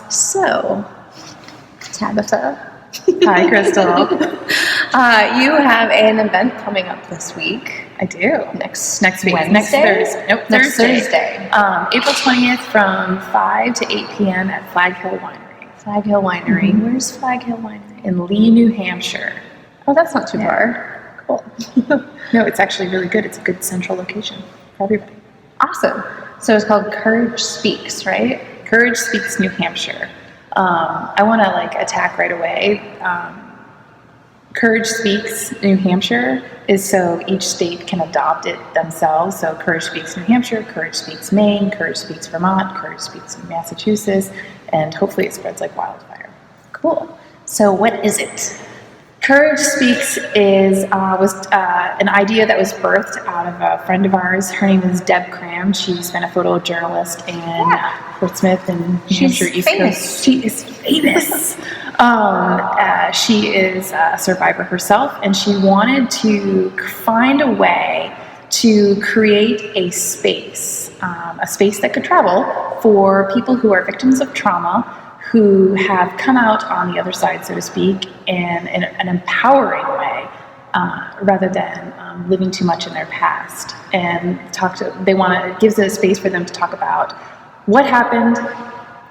So, Tabitha. Hi, Crystal. You have an event coming up this week. I do. Next week. Wednesday? Next Thursday. Nope, Next Thursday. April 20th from 5 to 8 p.m. at Flag Hill Winery. Flag Hill Winery. Mm-hmm. Where's Flag Hill Winery? In Lee, New Hampshire. Oh, that's not too far. Cool. No, it's actually really good. It's a good central location for everybody. Awesome. So it's called Courage Speaks, right? Courage Speaks New Hampshire. I want to attack right away. Courage Speaks New Hampshire is so each state can adopt it themselves. So Courage Speaks New Hampshire, Courage Speaks Maine, Courage Speaks Vermont, Courage Speaks Massachusetts, and hopefully it spreads like wildfire. Cool. So what is it? Courage Speaks was an idea that was birthed out of a friend of ours. Her name is Deb Cram. She's been a photojournalist in Portsmouth and New Hampshire East Coast. She is famous. She is a survivor herself, and she wanted to find a way to create a space that could travel for people who are victims of trauma, who have come out on the other side, so to speak, in an empowering way, rather than living too much in their past. And it gives a space for them to talk about what happened,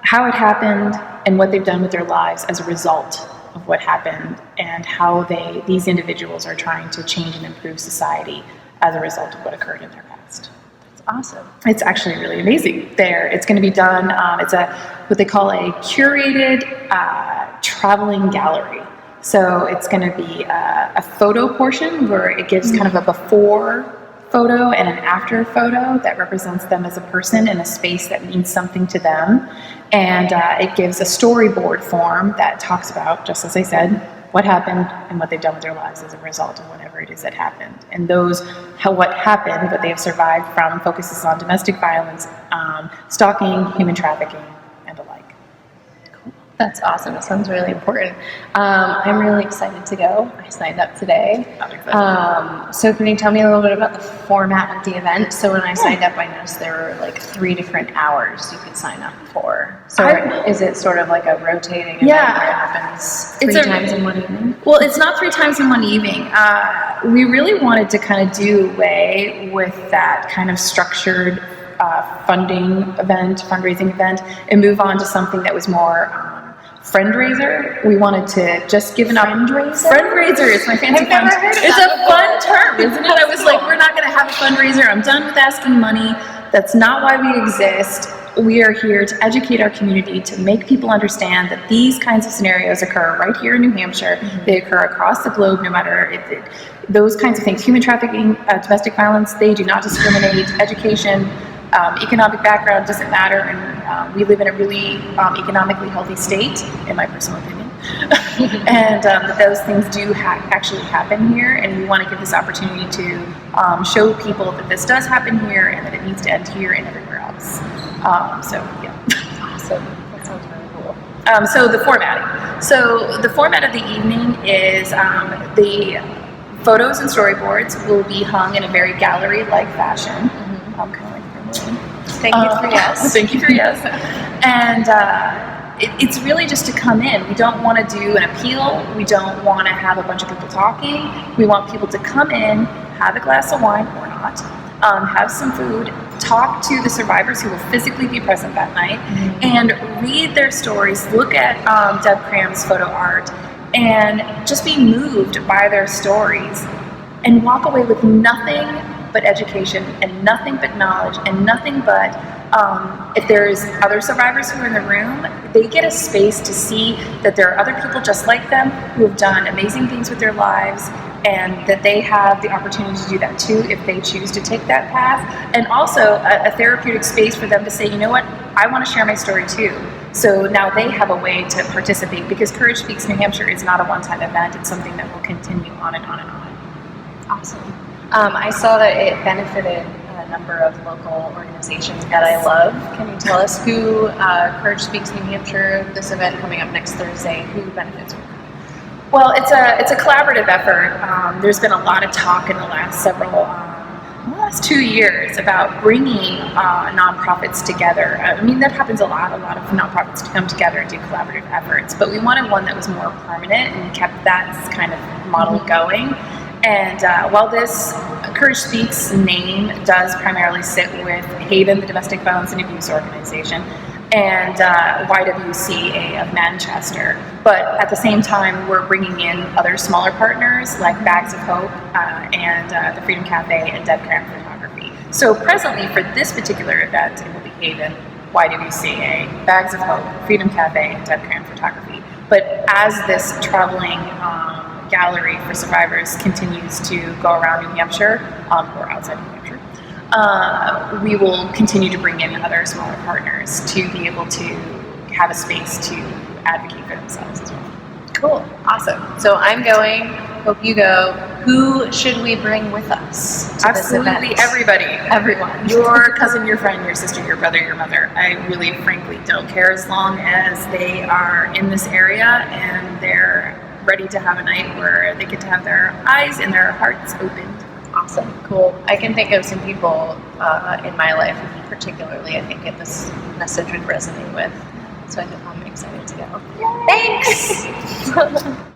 how it happened, and what they've done with their lives as a result of what happened, and how these individuals are trying to change and improve society as a result of what occurred in their past. Awesome. It's actually really amazing. It's going to be done. It's what they call a curated traveling gallery. So it's going to be a photo portion where it gives kind of a before photo and an after photo that represents them as a person in a space that means something to them. And it gives a storyboard form that talks about, just as I said, what happened and what they've done with their lives as a result of whatever it is that happened. And what happened, what they have survived from, focuses on domestic violence, stalking, human trafficking, and the like. Cool. That's awesome. It sounds really important. I'm really excited to go. I signed up today. So can you tell me a little bit about the format of the event? So when I signed up, I noticed there were 3 different hours you could sign up for. So is it sort of like a rotating event where it happens 3 times in one evening? Well, it's not 3 times in one evening. We really wanted to kind of do away with that kind of structured fundraising event, and move on to something that was more friendraiser. We wanted to just give an fundraiser. Fundraiser is my fancy term. It's a fun term, isn't it? I was like, we're not going to have a fundraiser. I'm done with asking money. That's not why we exist. We are here to educate our community, to make people understand that these kinds of scenarios occur right here in New Hampshire. Mm-hmm. They occur across the globe, no matter those kinds of things. Human trafficking, domestic violence, they do not discriminate. Education, economic background doesn't matter, and we live in a really economically healthy state, in my personal opinion. And that those things do actually happen here, and we want to give this opportunity to show people that this does happen here and that it needs to end here and everywhere else. Awesome. That sounds really cool. So the formatting. So the format of the evening is the photos and storyboards will be hung in a very gallery-like fashion. Mm-hmm. Kind of like Thank you for yes. Thank you for yes. And it's really just to come in. We don't want to do an appeal. We don't want to have a bunch of people talking. We want people to come in, have a glass of wine or not, have some food, talk to the survivors who will physically be present that night, and read their stories, look at Deb Cram's photo art, and just be moved by their stories, and walk away with nothing but education and nothing but knowledge and nothing but, if there's other survivors who are in the room, they get a space to see that there are other people just like them who have done amazing things with their lives, and that they have the opportunity to do that too if they choose to take that path. And also a therapeutic space for them to say, you know what, I want to share my story too. So now they have a way to participate, because Courage Speaks New Hampshire is not a one-time event. It's something that will continue on and on and on. Awesome. I saw that it benefited a number of local organizations that I love. Can you tell us who Courage Speaks New Hampshire, this event coming up next Thursday, who benefits from that? Well, it's a collaborative effort. There's been a lot of talk in the last last 2 years about bringing nonprofits together. I mean, that happens a lot of nonprofits to come together and do collaborative efforts, but we wanted one that was more permanent and kept that kind of model going. And while this Courage Speaks name does primarily sit with Haven, the domestic violence and abuse organization, and YWCA of Manchester, but at the same time we're bringing in other smaller partners like Bags of Hope and the Freedom Cafe and Deb Cram Photography. So presently for this particular event it will be Haven, YWCA, Bags of Hope, Freedom Cafe, and Deb Cram Photography. But as this traveling gallery for survivors continues to go around New Hampshire or outside New Hampshire, we will continue to bring in other smaller partners to be able to have a space to advocate for themselves as well. Cool, awesome. So I'm going, hope you go. Who should we bring with us to Absolutely this event? everybody. Everyone. Your cousin, your friend, your sister, your brother, your mother. I really frankly don't care as long as they are in this area and they're ready to have a night where they get to have their eyes and their hearts opened. Awesome, cool. I can think of some people in my life, particularly, I think this message would resonate with. So I'm excited to go. Yay! Thanks!